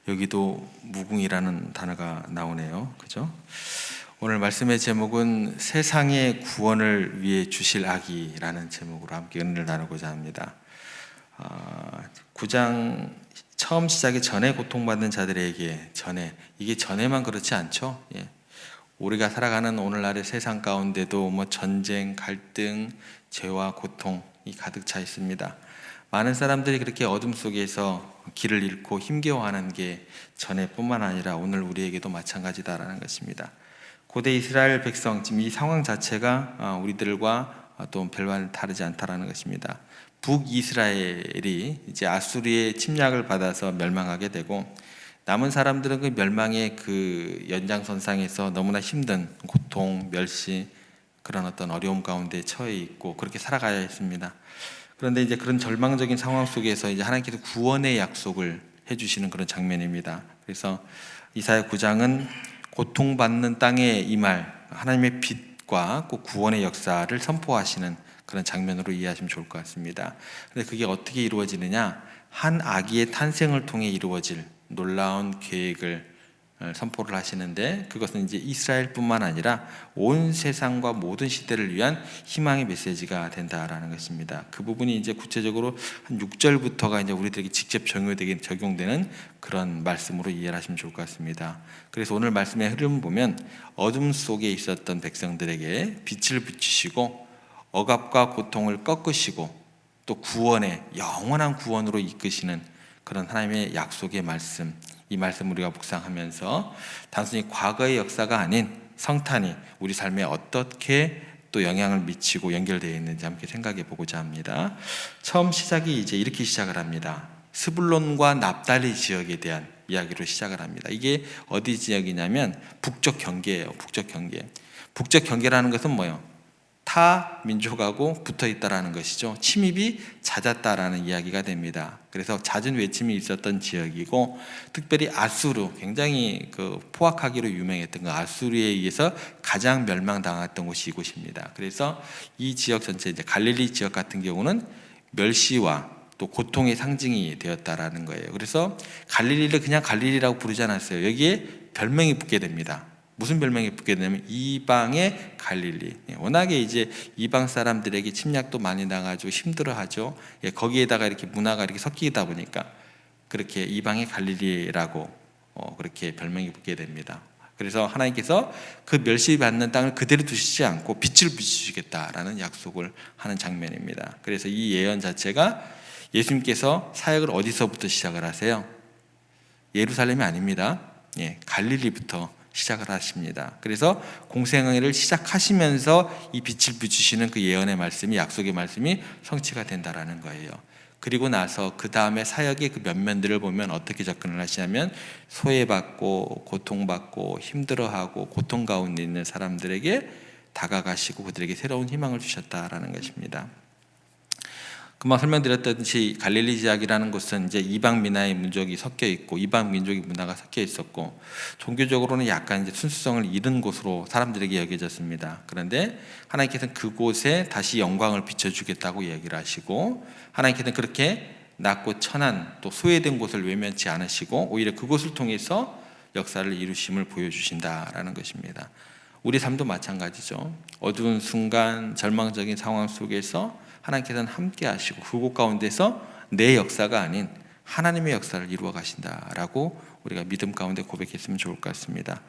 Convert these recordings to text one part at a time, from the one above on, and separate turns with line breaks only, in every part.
여기도 무궁이라는 단어가 나오네요. 그죠? 오늘 말씀의 제목은 세상의 구원을 위해 주실 아기라는 제목으로 함께 은혜를 나누고자 합니다. 9장 처음 시작이 전에 고통받는 자들에게 이게 전에만 그렇지 않죠? 우리가 살아가는 오늘날의 세상 가운데도 전쟁, 갈등, 죄와 고통이 가득 차 있습니다. 많은 사람들이 그렇게 어둠 속에서 길을 잃고 힘겨워하는 게 전에뿐만 아니라 오늘 우리에게도 마찬가지다라는 것입니다. 고대 이스라엘 백성, 지금 이 상황 자체가 우리들과 또 별반 다르지 않다라는 것입니다. 북이스라엘이 이제 아수르의 침략을 받아서 멸망하게 되고, 남은 사람들은 그 멸망의 그 연장선상에서 너무나 힘든 고통, 멸시, 그런 어떤 어려움 가운데 처해 있고 그렇게 살아가야 했습니다. 그런데 이제 그런 절망적인 상황 속에서 이제 하나님께서 구원의 약속을 해주시는 그런 장면입니다. 그래서 이사야 9장은 고통받는 땅에 임할 하나님의 빛과 꼭 구원의 역사를 선포하시는 그런 장면으로 이해하시면 좋을 것 같습니다. 그런데 그게 어떻게 이루어지느냐? 한 아기의 탄생을 통해 이루어질 놀라운 계획을 선포를 하시는데, 그것은 이제 이스라엘뿐만 아니라 온 세상과 모든 시대를 위한 희망의 메시지가 된다라는 것입니다. 그 부분이 이제 구체적으로 한 6절부터가 이제 우리들에게 직접 적용되는 그런 말씀으로 이해를 하시면 좋을 것 같습니다. 그래서 오늘 말씀의 흐름을 보면 어둠 속에 있었던 백성들에게 빛을 비추시고 억압과 고통을 꺾으시고 또 구원의 영원한 구원으로 이끄시는 그런 하나님의 약속의 말씀, 이 말씀을 우리가 묵상하면서 단순히 과거의 역사가 아닌 성탄이 우리 삶에 어떻게 또 영향을 미치고 연결되어 있는지 함께 생각해 보고자 합니다. 처음 시작이 이제 이렇게 시작을 합니다. 스불론과 납달리 지역에 대한 이야기로 시작을 합니다. 이게 어디 지역이냐면 북쪽 경계예요. 북쪽 경계. 북쪽 경계라는 것은 뭐예요? 타 민족하고 붙어 있다라는 것이죠. 침입이 잦았다라는 이야기가 됩니다. 그래서 잦은 외침이 있었던 지역이고, 특별히 아수르, 굉장히 포악하기로 유명했던 그 아수르에 의해서 가장 멸망당했던 곳이 이곳입니다. 그래서 이 지역 전체, 이제 갈릴리 지역 같은 경우는 멸시와 또 고통의 상징이 되었다라는 거예요. 그래서 갈릴리를 그냥 갈릴리라고 부르지 않았어요. 여기에 별명이 붙게 됩니다. 무슨 별명이 붙게 되냐면 이방의 갈릴리. 워낙에 이제 이방 사람들에게 침략도 많이 당하고 힘들어하죠. 거기에다가 이렇게 문화가 이렇게 섞이다 보니까 그렇게 이방의 갈릴리라고 그렇게 별명이 붙게 됩니다. 그래서 하나님께서 그 멸시받는 땅을 그대로 두시지 않고 빛을 비추시겠다라는 약속을 하는 장면입니다. 그래서 이 예언 자체가 예수님께서 사역을 어디서부터 시작을 하세요? 예루살렘이 아닙니다. 갈릴리부터 시작을 하십니다. 그래서 공생애를 시작하시면서 이 빛을 비추시는 그 예언의 말씀이, 약속의 말씀이 성취가 된다라는 거예요. 그리고 나서 그 다음에 사역의 그 면면들을 보면 어떻게 접근을 하시냐면, 소외받고 고통받고 힘들어하고 고통 가운데 있는 사람들에게 다가가시고 그들에게 새로운 희망을 주셨다라는 것입니다. 금방 설명드렸듯이 갈릴리 지역이라는 곳은 이제 이방 민화의 민족이 섞여 있고 이방 민족의 문화가 섞여 있었고, 종교적으로는 약간 이제 순수성을 잃은 곳으로 사람들에게 여겨졌습니다. 그런데 하나님께서는 그곳에 다시 영광을 비춰주겠다고 얘기를 하시고, 하나님께서는 그렇게 낮고 천한 또 소외된 곳을 외면치 않으시고 오히려 그곳을 통해서 역사를 이루심을 보여주신다라는 것입니다. 우리 삶도 마찬가지죠. 어두운 순간, 절망적인 상황 속에서 하나님께서는 함께 하시고 그곳 가운데서 내 역사가 아닌 하나님의 역사를 이루어 가신다라고 우리가 믿음 가운데 고백했으면 좋을 것 같습니다.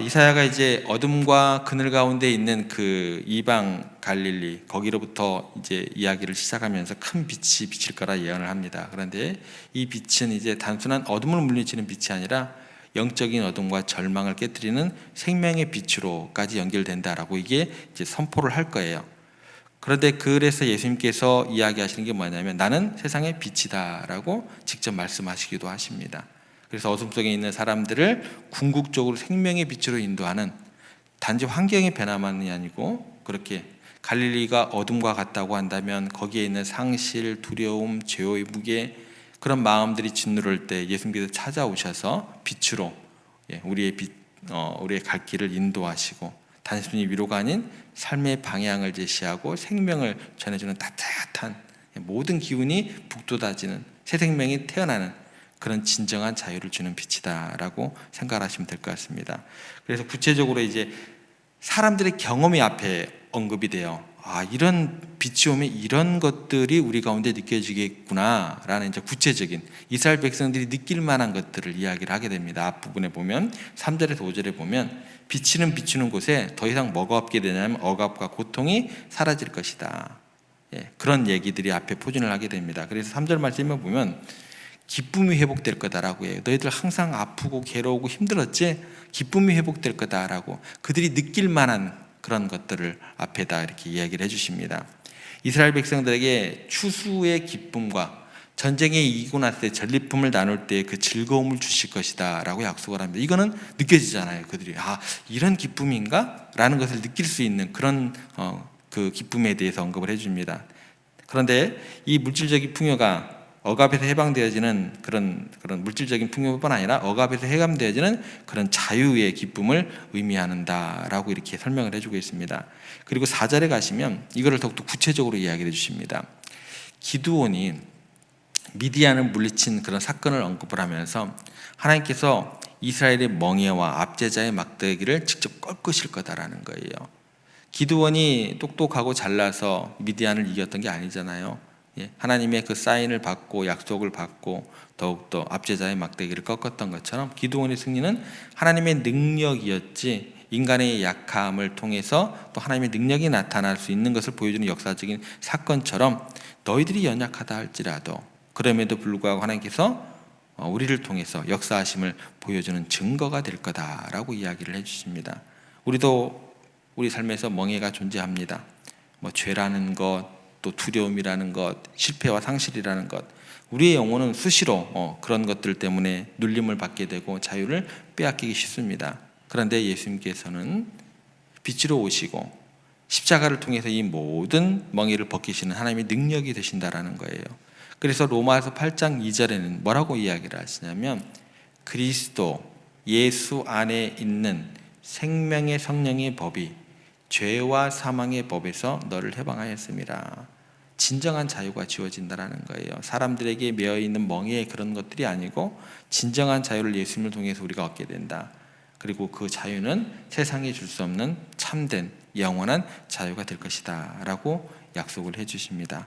이사야가 이제 어둠과 그늘 가운데 있는 그 이방 갈릴리, 거기로부터 이제 이야기를 시작하면서 큰 빛이 비칠 거라 예언을 합니다. 그런데 이 빛은 이제 단순한 어둠을 물리치는 빛이 아니라 영적인 어둠과 절망을 깨뜨리는 생명의 빛으로까지 연결된다라고 이게 이제 선포를 할 거예요. 그런데 그래서 예수님께서 이야기하시는 게 뭐냐면, 나는 세상의 빛이다라고 직접 말씀하시기도 하십니다. 그래서 어둠 속에 있는 사람들을 궁극적으로 생명의 빛으로 인도하는, 단지 환경의 변화만이 아니고, 그렇게 갈릴리가 어둠과 같다고 한다면 거기에 있는 상실, 두려움, 죄의 무게, 그런 마음들이 짓누를 때 예수님께서 찾아오셔서 빛으로 우리의 갈 길을 인도하시고, 단순히 위로가 아닌 삶의 방향을 제시하고 생명을 전해주는 따뜻한, 모든 기운이 북돋아지는 새 생명이 태어나는 그런 진정한 자유를 주는 빛이다라고 생각하시면 될 것 같습니다. 그래서 구체적으로 이제 사람들의 경험이 앞에 언급이 돼요. 이런 빛이 오면 이런 것들이 우리 가운데 느껴지겠구나라는 이제 구체적인 이스라엘 백성들이 느낄 만한 것들을 이야기를 하게 됩니다. 앞부분에 보면 3절에서 5절에 보면 비치는 비추는 곳에 더 이상 뭐가 없게 되냐면 억압과 고통이 사라질 것이다. 그런 얘기들이 앞에 포진을 하게 됩니다. 그래서 3절 말씀에 보면 기쁨이 회복될 거다라고 해요. 너희들 항상 아프고 괴로우고 힘들었지? 기쁨이 회복될 거다라고 그들이 느낄 만한 그런 것들을 앞에다 이렇게 이야기를 해주십니다. 이스라엘 백성들에게 추수의 기쁨과 전쟁에 이기고 났을 때 전리품을 나눌 때 그 즐거움을 주실 것이다 라고 약속을 합니다. 이거는 느껴지잖아요. 그들이 이런 기쁨인가? 라는 것을 느낄 수 있는 그런 그 기쁨에 대해서 언급을 해줍니다. 그런데 이 물질적인 풍요가 억압에서 해방되어지는 그런 물질적인 풍요뿐 아니라 억압에서 해방되어지는 그런 자유의 기쁨을 의미한다라고 이렇게 설명을 해주고 있습니다. 그리고 4절에 가시면 이거를 더욱더 구체적으로 이야기해 주십니다. 기드온이 미디안을 물리친 그런 사건을 언급을 하면서 하나님께서 이스라엘의 멍에와 압제자의 막대기를 직접 꺾으실 거다라는 거예요. 기드온이 똑똑하고 잘나서 미디안을 이겼던 게 아니잖아요. 하나님의 그 사인을 받고 약속을 받고 더욱더 압제자의 막대기를 꺾었던 것처럼 기드온의 승리는 하나님의 능력이었지 인간의 약함을 통해서 또 하나님의 능력이 나타날 수 있는 것을 보여주는 역사적인 사건처럼 너희들이 연약하다 할지라도 그럼에도 불구하고 하나님께서 우리를 통해서 역사하심을 보여주는 증거가 될 거다라고 이야기를 해주십니다. 우리도 우리 삶에서 멍해가 존재합니다. 죄라는 것, 또 두려움이라는 것, 실패와 상실이라는 것, 우리의 영혼은 수시로 그런 것들 때문에 눌림을 받게 되고 자유를 빼앗기기 쉽습니다. 그런데 예수님께서는 빛으로 오시고 십자가를 통해서 이 모든 멍에를 벗기시는 하나님의 능력이 되신다라는 거예요. 그래서 로마서 8장 2절에는 뭐라고 이야기를 하시냐면 그리스도 예수 안에 있는 생명의 성령의 법이 죄와 사망의 법에서 너를 해방하였습니다. 진정한 자유가 주어진다라는 거예요. 사람들에게 매어있는 멍에의 그런 것들이 아니고 진정한 자유를 예수님을 통해서 우리가 얻게 된다. 그리고 그 자유는 세상에 줄 수 없는 참된 영원한 자유가 될 것이다 라고 약속을 해주십니다.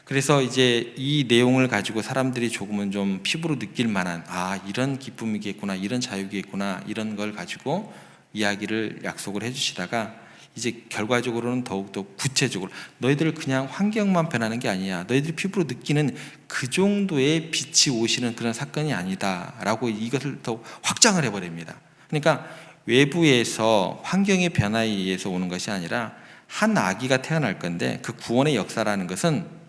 그래서 이제 이 내용을 가지고 사람들이 조금은 좀 피부로 느낄 만한 이런 기쁨이겠구나, 이런 자유겠구나, 이런 걸 가지고 이야기를 약속을 해주시다가 이제 결과적으로는 더욱더 구체적으로 너희들 그냥 환경만 변하는 게 아니야, 너희들이 피부로 느끼는 그 정도의 빛이 오시는 그런 사건이 아니다 라고 이것을 더 확장을 해버립니다. 그러니까 외부에서 환경의 변화에 의해서 오는 것이 아니라 한 아기가 태어날 건데 그 구원의 역사라는 것은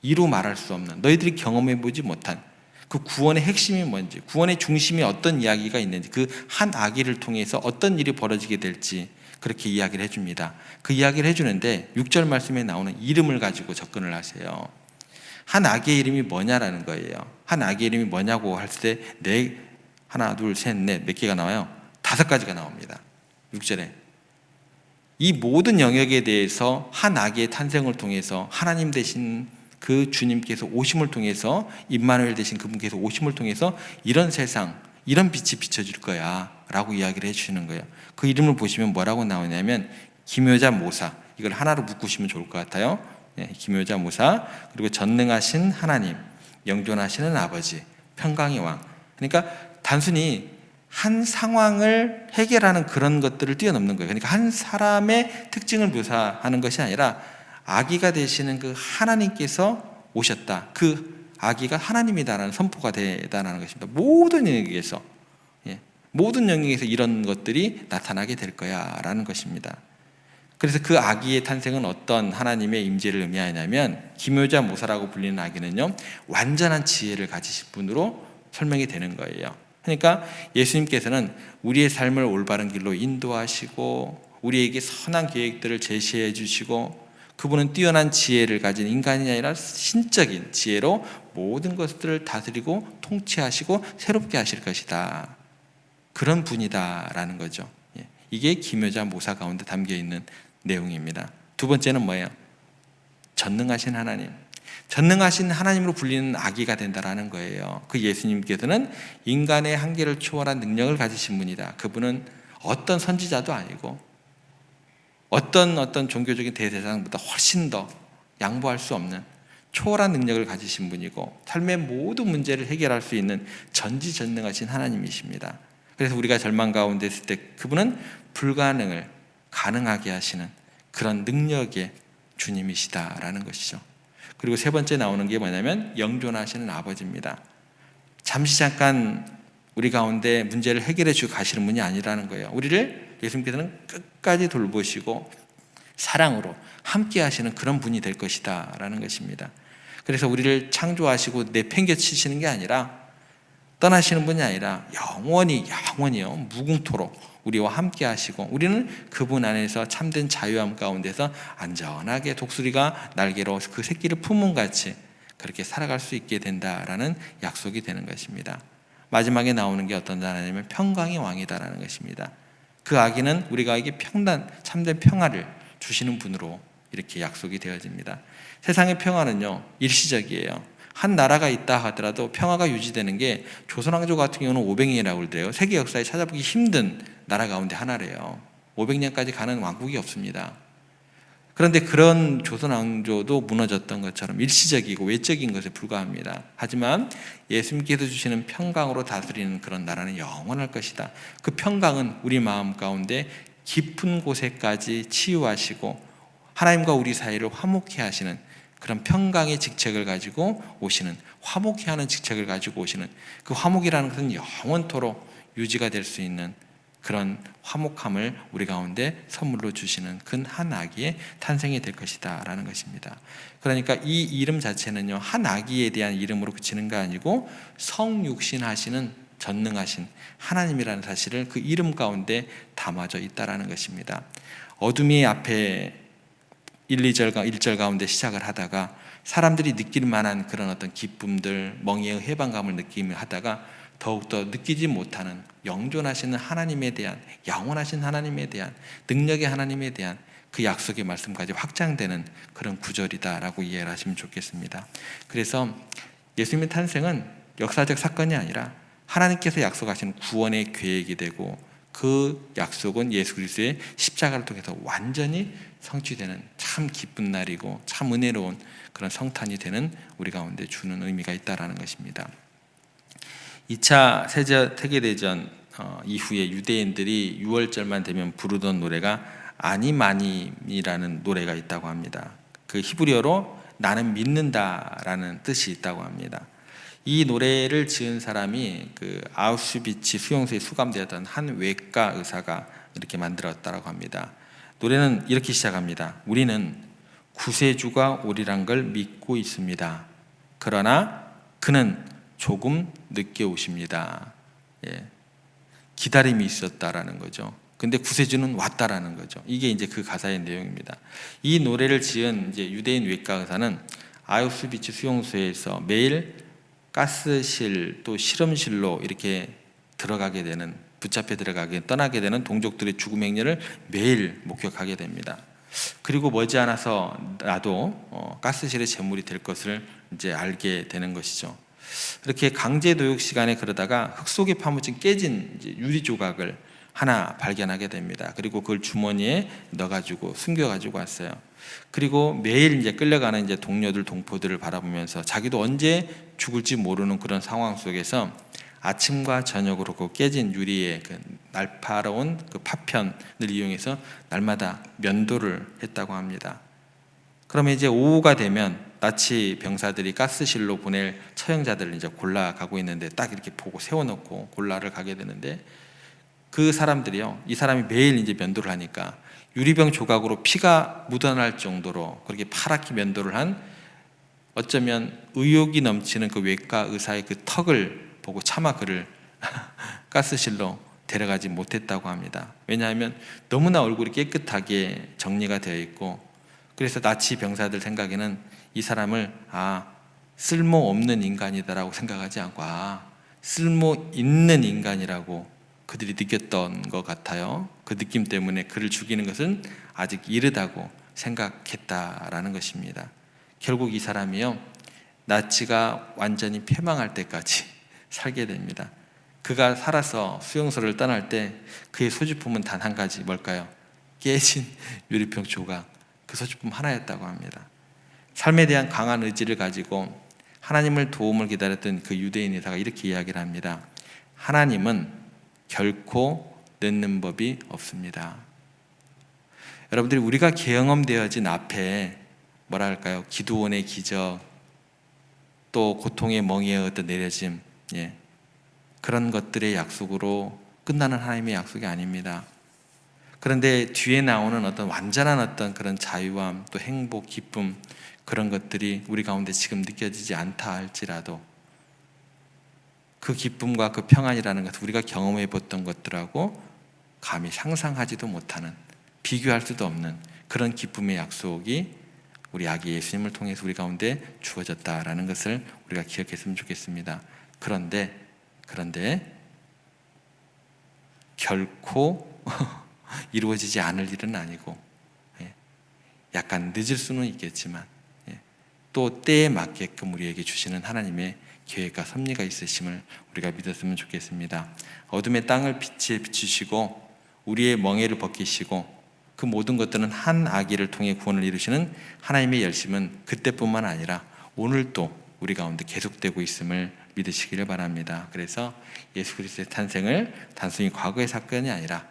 이루 말할 수 없는, 너희들이 경험해보지 못한 그 구원의 핵심이 뭔지, 구원의 중심에 어떤 이야기가 있는지, 그 한 아기를 통해서 어떤 일이 벌어지게 될지 그렇게 이야기를 해줍니다. 그 이야기를 해주는데 6절 말씀에 나오는 이름을 가지고 접근을 하세요. 한 아기의 이름이 뭐냐라는 거예요. 한 아기의 이름이 뭐냐고 할 때 하나, 둘, 셋, 넷 몇 개가 나와요? 5가지가 나옵니다. 6절에 이 모든 영역에 대해서 한 아기의 탄생을 통해서 하나님 되신 그 주님께서 오심을 통해서, 임마누엘 되신 그분께서 오심을 통해서 이런 세상, 이런 빛이 비춰질 거야 라고 이야기를 해주시는 거예요. 그 이름을 보시면 뭐라고 나오냐면 기묘자 모사, 이걸 하나로 묶으시면 좋을 것 같아요. 기묘자 모사, 그리고 전능하신 하나님, 영존하시는 아버지, 평강의 왕. 그러니까 단순히 한 상황을 해결하는 그런 것들을 뛰어넘는 거예요. 그러니까 한 사람의 특징을 묘사하는 것이 아니라 아기가 되시는 그 하나님께서 오셨다, 그 아기가 하나님이다라는 선포가 되다라는 것입니다. 모든 영역에서, 모든 영역에서 이런 것들이 나타나게 될 거야 라는 것입니다. 그래서 그 아기의 탄생은 어떤 하나님의 임재를 의미하냐면 기묘자 모사라고 불리는 아기는요, 완전한 지혜를 가지신 분으로 설명이 되는 거예요. 그러니까 예수님께서는 우리의 삶을 올바른 길로 인도하시고 우리에게 선한 계획들을 제시해 주시고, 그분은 뛰어난 지혜를 가진 인간이 아니라 신적인 지혜로 모든 것들을 다스리고 통치하시고 새롭게 하실 것이다, 그런 분이다라는 거죠. 이게 기묘자 모사 가운데 담겨 있는 내용입니다. 두 번째는 뭐예요? 전능하신 하나님. 전능하신 하나님으로 불리는 아기가 된다라는 거예요. 그 예수님께서는 인간의 한계를 초월한 능력을 가지신 분이다. 그분은 어떤 선지자도 아니고 어떤 종교적인 대제사장보다 훨씬 더 양보할 수 없는 초월한 능력을 가지신 분이고 삶의 모든 문제를 해결할 수 있는 전지전능하신 하나님이십니다. 그래서 우리가 절망 가운데 있을 때 그분은 불가능을 가능하게 하시는 그런 능력의 주님이시다라는 것이죠. 그리고 세 번째 나오는 게 뭐냐면 영존하시는 아버지입니다. 잠시 잠깐 우리 가운데 문제를 해결해 주고 가시는 분이 아니라는 거예요. 우리를 예수님께서는 끝까지 돌보시고 사랑으로 함께 하시는 그런 분이 될 것이다 라는 것입니다. 그래서 우리를 창조하시고 내팽개치시는 게 아니라 떠나시는 분이 아니라 영원히요 무궁토록 우리와 함께 하시고 우리는 그분 안에서 참된 자유함 가운데서 안전하게 독수리가 날개로 그 새끼를 품은 같이 그렇게 살아갈 수 있게 된다라는 약속이 되는 것입니다. 마지막에 나오는 게 어떤 자냐면 평강의 왕이다라는 것입니다. 그 아기는 우리가에게 참된 평화를 주시는 분으로 이렇게 약속이 되어집니다. 세상의 평화는요 일시적이에요. 한 나라가 있다 하더라도 평화가 유지되는 게 조선왕조 같은 경우는 500년이라고 그러더래요. 세계 역사에 찾아보기 힘든 나라 가운데 하나래요. 500년까지 가는 왕국이 없습니다. 그런데 그런 조선왕조도 무너졌던 것처럼 일시적이고 외적인 것에 불과합니다. 하지만 예수님께서 주시는 평강으로 다스리는 그런 나라는 영원할 것이다. 그 평강은 우리 마음 가운데 깊은 곳에까지 치유하시고 하나님과 우리 사이를 화목케 하시는 그런 평강의 직책을 가지고 오시는, 화목케 하는 직책을 가지고 오시는, 그 화목이라는 것은 영원토록 유지가 될 수 있는 그런 화목함을 우리 가운데 선물로 주시는 큰 한 아기의 탄생이 될 것이다 라는 것입니다. 그러니까 이 이름 자체는요 한 아기에 대한 이름으로 그치는 거 아니고 성육신하시는 전능하신 하나님이라는 사실을 그 이름 가운데 담아져 있다라는 것입니다. 어둠이 앞에 1절 가운데 시작을 하다가 사람들이 느낄 만한 그런 어떤 기쁨들, 멍에의 해방감을 느끼며 하다가 더욱더 느끼지 못하는 영존하시는 하나님에 대한, 영원하신 하나님에 대한, 능력의 하나님에 대한 그 약속의 말씀까지 확장되는 그런 구절이다라고 이해를 하시면 좋겠습니다. 그래서 예수님의 탄생은 역사적 사건이 아니라 하나님께서 약속하신 구원의 계획이 되고 그 약속은 예수 그리스도의 십자가를 통해서 완전히 성취되는 참 기쁜 날이고 참 은혜로운 그런 성탄이 되는 우리 가운데 주는 의미가 있다라는 것입니다. 2차 세계대전 이후에 유대인들이 6월절만 되면 부르던 노래가 아니마님이라는 노래가 있다고 합니다. 그 히브리어로 나는 믿는다라는 뜻이 있다고 합니다. 이 노래를 지은 사람이 그 아우슈비츠 수용소에 수감되었던 한 외과 의사가 이렇게 만들었다고 합니다. 노래는 이렇게 시작합니다. 우리는 구세주가 오리란 걸 믿고 있습니다. 그러나 그는 조금 늦게 오십니다. 예. 기다림이 있었다라는 거죠. 근데 구세주는 왔다라는 거죠. 이게 이제 그 가사의 내용입니다. 이 노래를 지은 이제 유대인 외과 의사는 아우슈비츠 수용소에서 매일 가스실 또 실험실로 이렇게 들어가게 되는, 붙잡혀 떠나게 되는 동족들의 죽음 행렬을 매일 목격하게 됩니다. 그리고 머지않아서 나도 가스실의 제물이 될 것을 이제 알게 되는 것이죠. 이렇게 강제 도육 시간에 그러다가 흙 속에 파묻힌 깨진 유리 조각을 하나 발견하게 됩니다. 그리고 그걸 주머니에 넣어가지고 숨겨가지고 왔어요. 그리고 매일 이제 끌려가는 이제 동료들, 동포들을 바라보면서 자기도 언제 죽을지 모르는 그런 상황 속에서 아침과 저녁으로 그 깨진 유리의 그 날카로운 그 파편을 이용해서 날마다 면도를 했다고 합니다. 그러면 이제 오후가 되면 나치 병사들이 가스실로 보낼 처형자들을 이제 골라가고 있는데 딱 이렇게 보고 세워놓고 골라를 가게 되는데 그 사람들이요, 이 사람이 매일 이제 면도를 하니까 유리병 조각으로 피가 묻어날 정도로 그렇게 파랗게 면도를 한 어쩌면 의욕이 넘치는 그 외과 의사의 그 턱을 보고 차마 그를 가스실로 데려가지 못했다고 합니다. 왜냐하면 너무나 얼굴이 깨끗하게 정리가 되어 있고, 그래서 나치 병사들 생각에는 이 사람을 쓸모없는 인간이다라고 생각하지 않고 쓸모 있는 인간이라고 그들이 느꼈던 것 같아요. 그 느낌 때문에 그를 죽이는 것은 아직 이르다고 생각했다라는 것입니다. 결국 이 사람이요 나치가 완전히 패망할 때까지 살게 됩니다. 그가 살아서 수용소를 떠날 때 그의 소지품은 단 한 가지, 뭘까요? 깨진 유리병 조각, 그 소지품 하나였다고 합니다. 삶에 대한 강한 의지를 가지고 하나님을 도움을 기다렸던 그 유대인 의사가 이렇게 이야기를 합니다. 하나님은 결코 늦는 법이 없습니다. 여러분들이 우리가 경험되어진 앞에 뭐라 할까요? 기드온의 기적, 또 고통의 멍에에 어떤 내려짐, 그런 것들의 약속으로 끝나는 하나님의 약속이 아닙니다. 그런데 뒤에 나오는 어떤 완전한 어떤 그런 자유함, 또 행복, 기쁨, 그런 것들이 우리 가운데 지금 느껴지지 않다 할지라도 그 기쁨과 그 평안이라는 것은 우리가 경험해 봤던 것들하고 감히 상상하지도 못하는, 비교할 수도 없는 그런 기쁨의 약속이 우리 아기 예수님을 통해서 우리 가운데 주어졌다라는 것을 우리가 기억했으면 좋겠습니다. 그런데 결코 이루어지지 않을 일은 아니고, 약간 늦을 수는 있겠지만 또 때에 맞게끔 우리에게 주시는 하나님의 계획과 섭리가 있으심을 우리가 믿었으면 좋겠습니다. 어둠의 땅을 빛에 비추시고 우리의 멍에를 벗기시고 그 모든 것들은 한 아기를 통해 구원을 이루시는 하나님의 열심은 그때뿐만 아니라 오늘도 우리 가운데 계속되고 있음을 믿으시기를 바랍니다. 그래서 예수 그리스도의 탄생을 단순히 과거의 사건이 아니라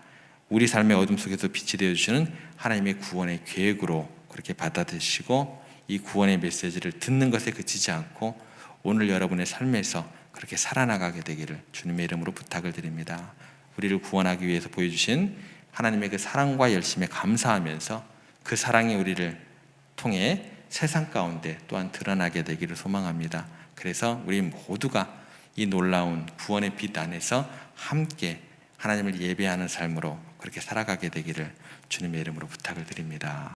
우리 삶의 어둠 속에서 빛이 되어주시는 하나님의 구원의 계획으로 그렇게 받아들이시고 이 구원의 메시지를 듣는 것에 그치지 않고 오늘 여러분의 삶에서 그렇게 살아나가게 되기를 주님의 이름으로 부탁을 드립니다. 우리를 구원하기 위해서 보여주신 하나님의 그 사랑과 열심에 감사하면서 그 사랑이 우리를 통해 세상 가운데 또한 드러나게 되기를 소망합니다. 그래서 우리 모두가 이 놀라운 구원의 빛 안에서 함께 하나님을 예배하는 삶으로 그렇게 살아가게 되기를 주님의 이름으로 부탁을 드립니다.